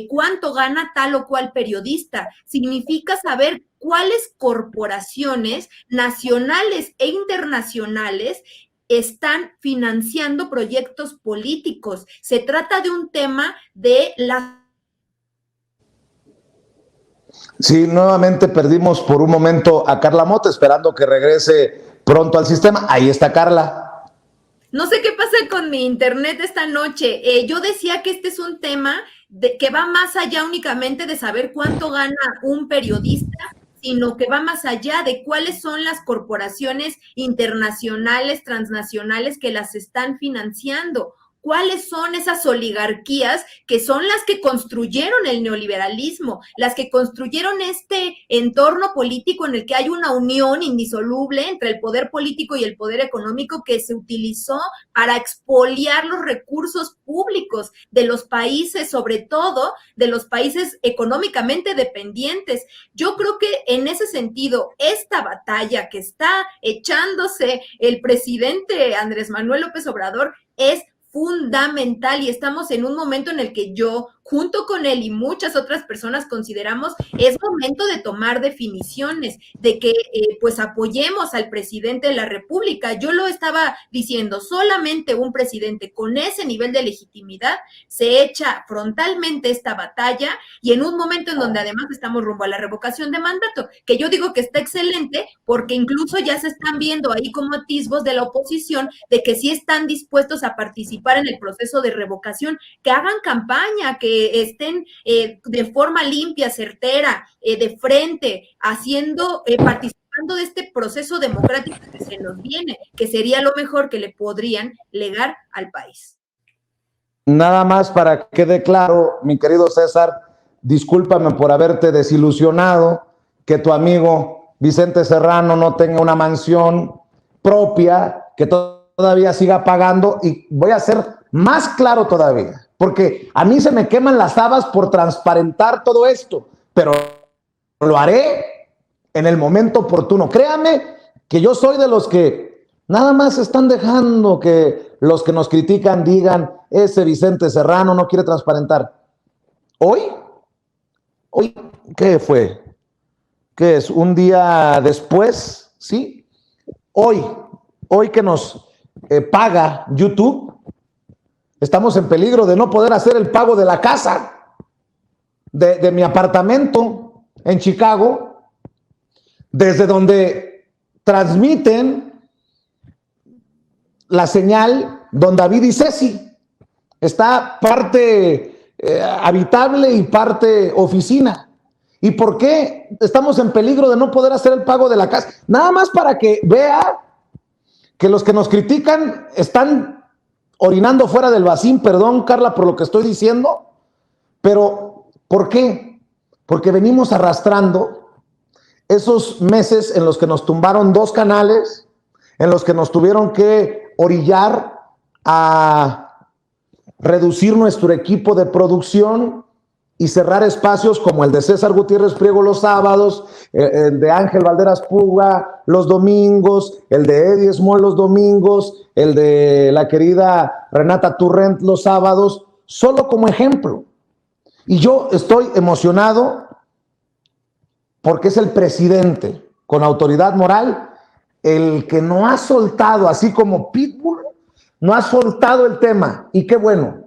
cuánto gana tal o cual periodista, significa saber cuáles corporaciones nacionales e internacionales están financiando proyectos políticos. Se trata de un tema de la... Sí, nuevamente perdimos por un momento a Carla Mote, esperando que regrese pronto al sistema. Ahí está Carla. No sé qué pasa con mi internet esta noche. Yo decía que este es un tema que va más allá únicamente de saber cuánto gana un periodista, sino que va más allá de cuáles son las corporaciones internacionales, transnacionales que las están financiando. ¿Cuáles son esas oligarquías que son las que construyeron el neoliberalismo, las que construyeron este entorno político en el que hay una unión indisoluble entre el poder político y el poder económico que se utilizó para expoliar los recursos públicos de los países, sobre todo de los países económicamente dependientes? Yo creo que en ese sentido, esta batalla que está echándose el presidente Andrés Manuel López Obrador es fundamental, y estamos en un momento en el que yo junto con él y muchas otras personas consideramos es momento de tomar definiciones, de que pues apoyemos al presidente de la República. Yo lo estaba diciendo, solamente un presidente con ese nivel de legitimidad se echa frontalmente esta batalla y en un momento en donde además estamos rumbo a la revocación de mandato, que yo digo que está excelente porque incluso ya se están viendo ahí como atisbos de la oposición de que sí están dispuestos a participar en el proceso de revocación, que hagan campaña, que estén de forma limpia, certera, de frente, participando de este proceso democrático que se nos viene, que sería lo mejor que le podrían legar al país. Nada más para que quede claro, mi querido César, discúlpame por haberte desilusionado, que tu amigo Vicente Serrano no tenga una mansión propia, que todavía siga pagando, y voy a ser más claro todavía, porque a mí se me queman las habas por transparentar todo esto, pero lo haré en el momento oportuno. Créame que yo soy de los que nada más están dejando que los que nos critican digan, ese Vicente Serrano no quiere transparentar. Hoy, ¿qué fue? ¿Qué es? ¿Un día después? ¿Sí? Hoy que nos paga YouTube, estamos en peligro de no poder hacer el pago de la casa, de mi apartamento en Chicago, desde donde transmiten la señal Don David y Ceci. Está parte habitable y parte oficina. ¿Y por qué estamos en peligro de no poder hacer el pago de la casa? Nada más para que vea que los que nos critican están orinando fuera del vacín. Perdón, Carla, por lo que estoy diciendo, pero ¿por qué? Porque venimos arrastrando esos meses en los que nos tumbaron 2 canales, en los que nos tuvieron que orillar a reducir nuestro equipo de producción y cerrar espacios como el de César Gutiérrez Priego los sábados, el de Ángel Valderas Puga los domingos, el de Eddie Small los domingos, el de la querida Renata Turrent los sábados, solo como ejemplo. Y yo estoy emocionado porque es el presidente con autoridad moral el que no ha soltado, así como Pitbull, no ha soltado el tema. Y qué bueno,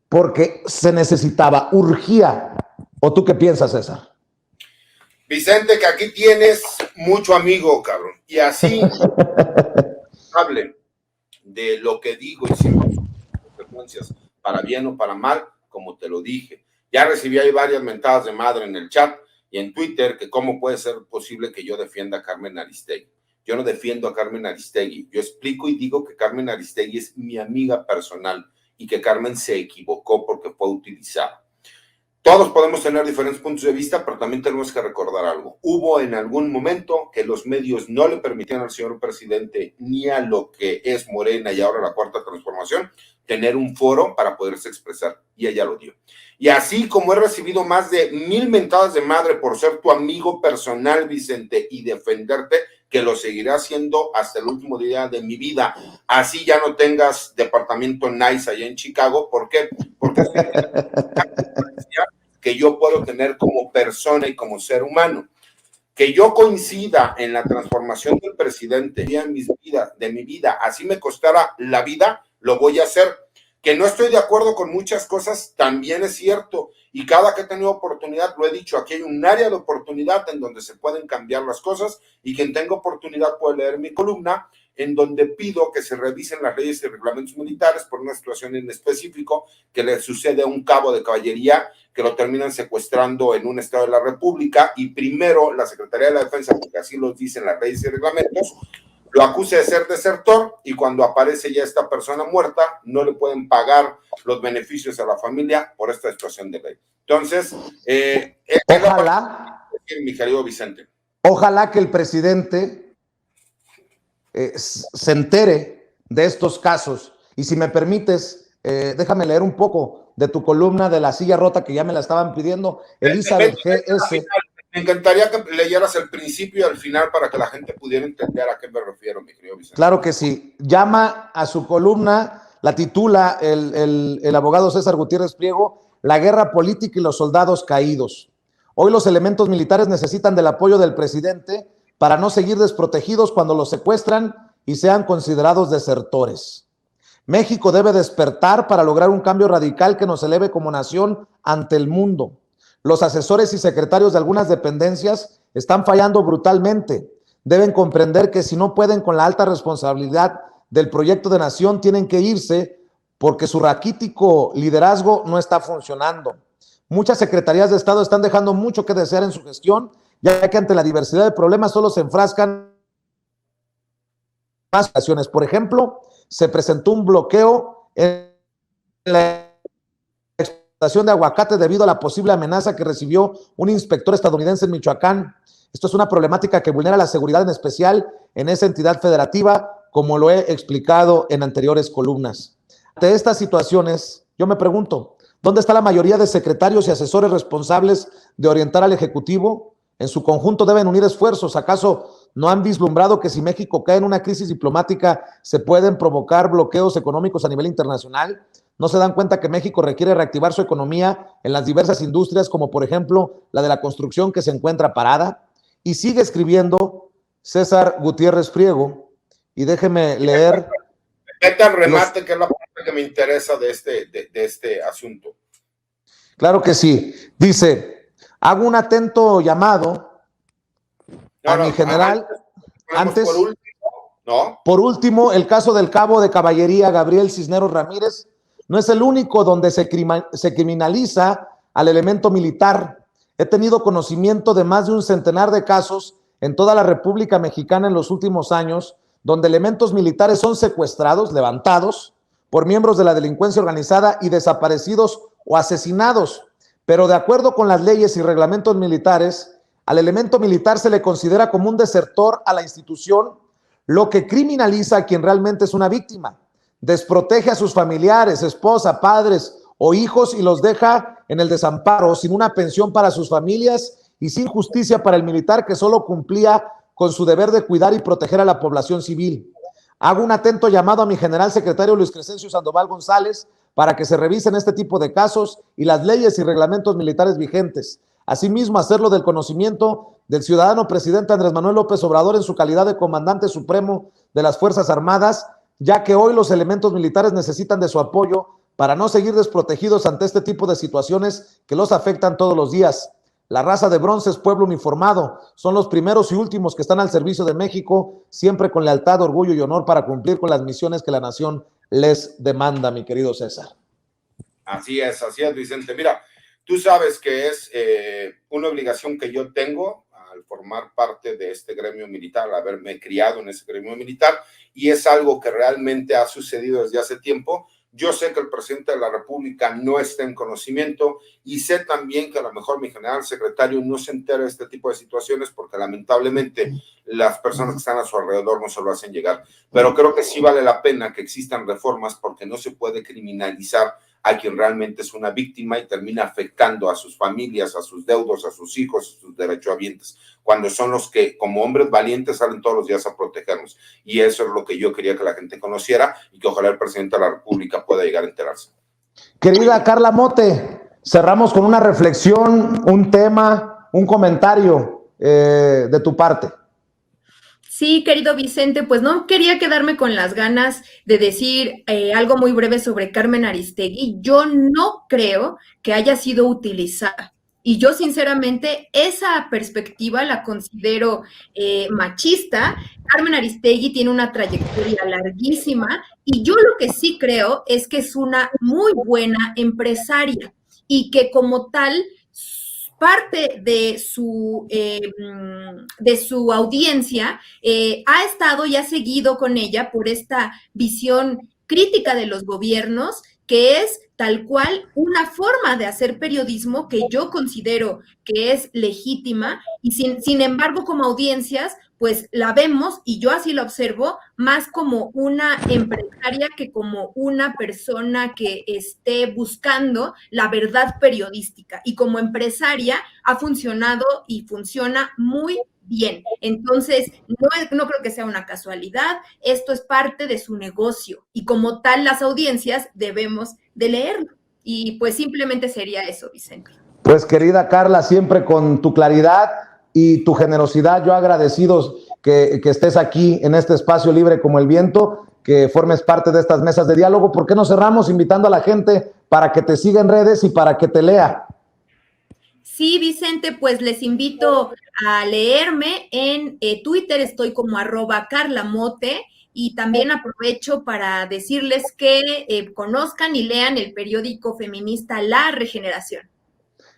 porque se necesitaba, urgía. ¿O tú qué piensas, César? Vicente, que aquí tienes mucho amigo, cabrón. Y así hable de lo que digo y siempre consecuencias, para bien o para mal, como te lo dije. Ya recibí ahí varias mentadas de madre en el chat y en Twitter, que cómo puede ser posible que yo defienda a Carmen Aristegui. Yo no defiendo a Carmen Aristegui. Yo explico y digo que Carmen Aristegui es mi amiga personal y que Carmen se equivocó porque fue utilizada. Todos podemos tener diferentes puntos de vista, pero también tenemos que recordar algo. Hubo en algún momento que los medios no le permitían al señor presidente ni a lo que es Morena y ahora la Cuarta Transformación tener un foro para poderse expresar, y ella lo dio. Y así como he recibido más de 1000 mentadas de madre por ser tu amigo personal, Vicente, y defenderte, que lo seguiré haciendo hasta el último día de mi vida. Así ya no tengas departamento nice allá en Chicago. ¿Por qué? Porque es que yo puedo tener como persona y como ser humano. Que yo coincida en la transformación del presidente de mi vida, así me costara la vida, lo voy a hacer. Que no estoy de acuerdo con muchas cosas, también es cierto. Y cada que he tenido oportunidad, lo he dicho, aquí hay un área de oportunidad en donde se pueden cambiar las cosas y quien tenga oportunidad puede leer mi columna en donde pido que se revisen las leyes y reglamentos militares por una situación en específico que le sucede a un cabo de caballería que lo terminan secuestrando en un estado de la República y primero la Secretaría de la Defensa, porque así lo dicen las leyes y reglamentos, lo acusa de ser desertor y cuando aparece ya esta persona muerta, no le pueden pagar los beneficios a la familia por esta situación de ley. Entonces, ojalá, mi querido Vicente. Ojalá que el presidente se entere de estos casos. Y si me permites, déjame leer un poco de tu columna de la silla rota que ya me la estaban pidiendo, Elizabeth GS. Me encantaría que leyeras el principio y al final para que la gente pudiera entender a qué me refiero, mi querido Vicente. Claro que sí. Llama a su columna, la titula el abogado César Gutiérrez Priego, la guerra política y los soldados caídos. Hoy los elementos militares necesitan del apoyo del presidente para no seguir desprotegidos cuando los secuestran y sean considerados desertores. México debe despertar para lograr un cambio radical que nos eleve como nación ante el mundo. Los asesores y secretarios de algunas dependencias están fallando brutalmente. Deben comprender que si no pueden con la alta responsabilidad del proyecto de nación, tienen que irse porque su raquítico liderazgo no está funcionando. Muchas secretarías de Estado están dejando mucho que desear en su gestión, ya que ante la diversidad de problemas solo se enfrascan más ocasiones. Por ejemplo, se presentó un bloqueo en la exportación de aguacate debido a la posible amenaza que recibió un inspector estadounidense en Michoacán. Esto es una problemática que vulnera la seguridad, en especial en esa entidad federativa, como lo he explicado en anteriores columnas. Ante estas situaciones, yo me pregunto, ¿dónde está la mayoría de secretarios y asesores responsables de orientar al Ejecutivo? En su conjunto deben unir esfuerzos. ¿Acaso no han vislumbrado que si México cae en una crisis diplomática se pueden provocar bloqueos económicos a nivel internacional? ¿No se dan cuenta que México requiere reactivar su economía en las diversas industrias, como por ejemplo la de la construcción, que se encuentra parada? Y sigue escribiendo César Gutiérrez Priego, y déjeme leer. Vete al remate, que es la parte que me interesa de este asunto. Claro que sí. Dice, hago un atento llamado a mi general. Antes, por último, el caso del cabo de caballería Gabriel Cisneros Ramírez no es el único donde se criminaliza al elemento militar. He tenido conocimiento de más de un centenar de casos en toda la República Mexicana en los últimos años, donde elementos militares son secuestrados, levantados por miembros de la delincuencia organizada y desaparecidos o asesinados. Pero de acuerdo con las leyes y reglamentos militares, al elemento militar se le considera como un desertor a la institución, lo que criminaliza a quien realmente es una víctima. Desprotege a sus familiares, esposa, padres o hijos y los deja en el desamparo, sin una pensión para sus familias y sin justicia para el militar que solo cumplía con su deber de cuidar y proteger a la población civil. Hago un atento llamado a mi general secretario Luis Crescencio Sandoval González para que se revisen este tipo de casos y las leyes y reglamentos militares vigentes. Asimismo, hacerlo del conocimiento del ciudadano presidente Andrés Manuel López Obrador en su calidad de comandante supremo de las Fuerzas Armadas, ya que hoy los elementos militares necesitan de su apoyo para no seguir desprotegidos ante este tipo de situaciones que los afectan todos los días. La raza de bronce es pueblo uniformado, son los primeros y últimos que están al servicio de México, siempre con lealtad, orgullo y honor para cumplir con las misiones que la nación les demanda, mi querido César. Así es, Vicente. Mira, tú sabes que es una obligación que yo tengo al formar parte de este gremio militar, al haberme criado en ese gremio militar, y es algo que realmente ha sucedido desde hace tiempo. Yo sé que el presidente de la República no está en conocimiento y sé también que a lo mejor mi general secretario no se entera de este tipo de situaciones porque lamentablemente las personas que están a su alrededor no se lo hacen llegar. Pero creo que sí vale la pena que existan reformas porque no se puede criminalizar a quien realmente es una víctima y termina afectando a sus familias, a sus deudos, a sus hijos, a sus derechohabientes, cuando son los que como hombres valientes salen todos los días a protegernos. Y eso es lo que yo quería que la gente conociera y que ojalá el presidente de la República pueda llegar a enterarse. Querida Carla Mote, cerramos con una reflexión, un tema, un comentario de tu parte. Sí, querido Vicente, pues no quería quedarme con las ganas de decir algo muy breve sobre Carmen Aristegui. Yo no creo que haya sido utilizada. Y yo sinceramente esa perspectiva la considero machista. Carmen Aristegui tiene una trayectoria larguísima y yo lo que sí creo es que es una muy buena empresaria y que como tal parte de su audiencia ha estado y ha seguido con ella por esta visión crítica de los gobiernos, que es tal cual una forma de hacer periodismo que yo considero que es legítima y sin embargo como audiencias pues la vemos, y yo así la observo, más como una empresaria que como una persona que esté buscando la verdad periodística. Y como empresaria ha funcionado y funciona muy bien. Entonces, no creo que sea una casualidad, esto es parte de su negocio y como tal las audiencias debemos de leerlo. Y pues simplemente sería eso, Vicente. Pues querida Carla, siempre con tu claridad y tu generosidad, yo agradecido que estés aquí en este espacio libre como el viento, que formes parte de estas mesas de diálogo. ¿Por qué no cerramos invitando a la gente para que te siga en redes y para que te lea? Sí, Vicente, pues les invito a leerme en Twitter, estoy como @carlamote, y también aprovecho para decirles que conozcan y lean el periódico feminista La Regeneración.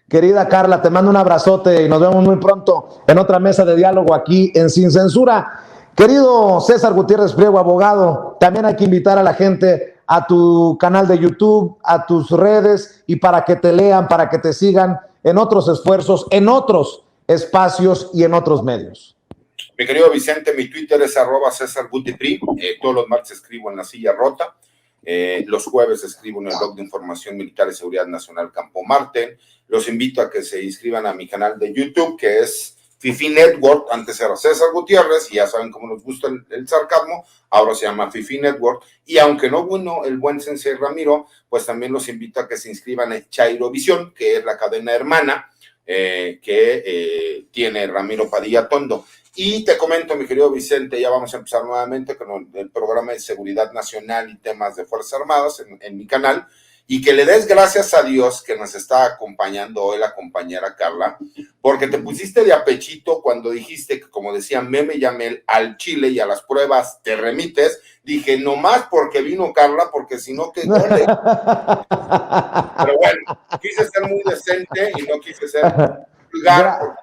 Querida Carla, te mando un abrazote y nos vemos muy pronto en otra mesa de diálogo aquí en Sin Censura. Querido César Gutiérrez Priego, abogado, también hay que invitar a la gente a tu canal de YouTube, a tus redes, y para que te lean, para que te sigan en otros esfuerzos, en otros espacios y en otros medios. Mi querido Vicente, mi Twitter es @CésarGutiPri. Todos los martes escribo en La Silla Rota. Los jueves escribo en el blog de información militar y seguridad nacional Campo Marte. Los invito a que se inscriban a mi canal de YouTube, que es Fifi Network. Antes era César Gutiérrez, y ya saben cómo nos gusta el sarcasmo, ahora se llama Fifi Network. Y aunque no vino el buen Sensei Ramiro, pues también los invito a que se inscriban en Chairovisión, que es la cadena hermana que tiene Ramiro Padilla Tondo. Y te comento, mi querido Vicente, ya vamos a empezar nuevamente con el programa de seguridad nacional y temas de Fuerzas Armadas en mi canal, y que le des gracias a Dios que nos está acompañando hoy la compañera Carla, porque te pusiste de apechito cuando dijiste que, como decía Meme Yamel, al chile y a las pruebas te remites. Dije, no más porque vino Carla, porque si no, ¿qué gole? Pero bueno, quise ser muy decente y no quise ser vulgar, porque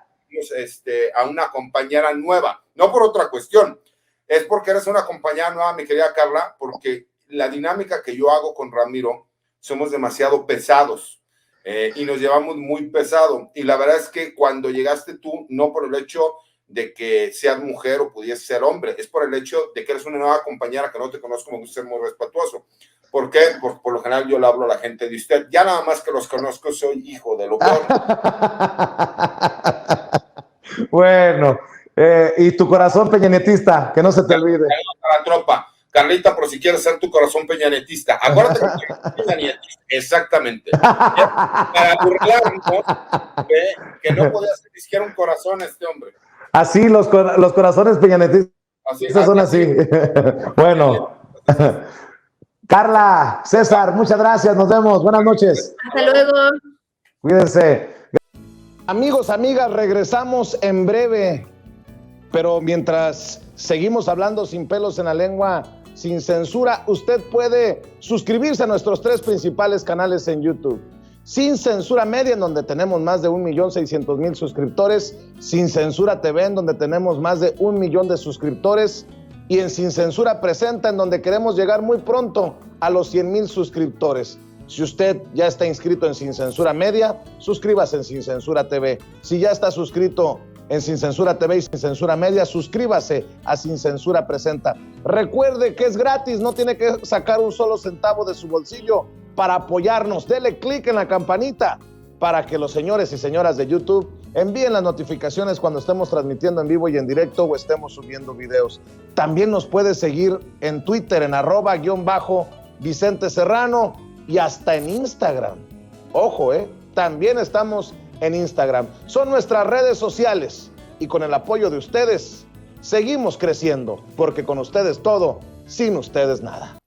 a una compañera nueva, no por otra cuestión, es porque eres una compañera nueva, mi querida Carla, porque la dinámica que yo hago con Ramiro, somos demasiado pesados y nos llevamos muy pesado, y la verdad es que cuando llegaste tú, no por el hecho de que seas mujer o pudiese ser hombre, es por el hecho de que eres una nueva compañera que no te conozco, me gusta ser muy respetuoso. ¿Por qué? Por lo general yo le hablo a la gente de usted, ya nada más que los conozco soy hijo de lo peor. Bueno, y tu corazón peñanetista, que no se te olvide. A la tropa, Carlita, por si quieres ser tu corazón peñanetista, acuérdate que peñanetista, exactamente, para burlarnos que no podía ser siquiera un corazón este hombre. Así, los corazones peñanetistas son así. Bueno, Carla, César, muchas gracias, nos vemos, buenas noches. Hasta luego. Cuídense. Amigos, amigas, regresamos en breve, pero mientras seguimos hablando sin pelos en la lengua, sin censura, usted puede suscribirse a nuestros 3 principales canales en YouTube. Sin Censura Media, en donde tenemos más de 1,600,000 suscriptores, Sin Censura TV, en donde tenemos más de 1 millón de suscriptores, y en Sin Censura Presenta, en donde queremos llegar muy pronto a los 100,000 suscriptores. Si usted ya está inscrito en Sin Censura Media, suscríbase en Sin Censura TV. Si ya está suscrito en Sin Censura TV y Sin Censura Media, suscríbase a Sin Censura Presenta. Recuerde que es gratis, no tiene que sacar un solo centavo de su bolsillo para apoyarnos. Dele clic en la campanita para que los señores y señoras de YouTube envíen las notificaciones cuando estemos transmitiendo en vivo y en directo o estemos subiendo videos. También nos puede seguir en Twitter en @_Vicente Serrano y hasta en Instagram. Ojo, también estamos en Instagram. Son nuestras redes sociales y con el apoyo de ustedes seguimos creciendo, porque con ustedes todo, sin ustedes nada.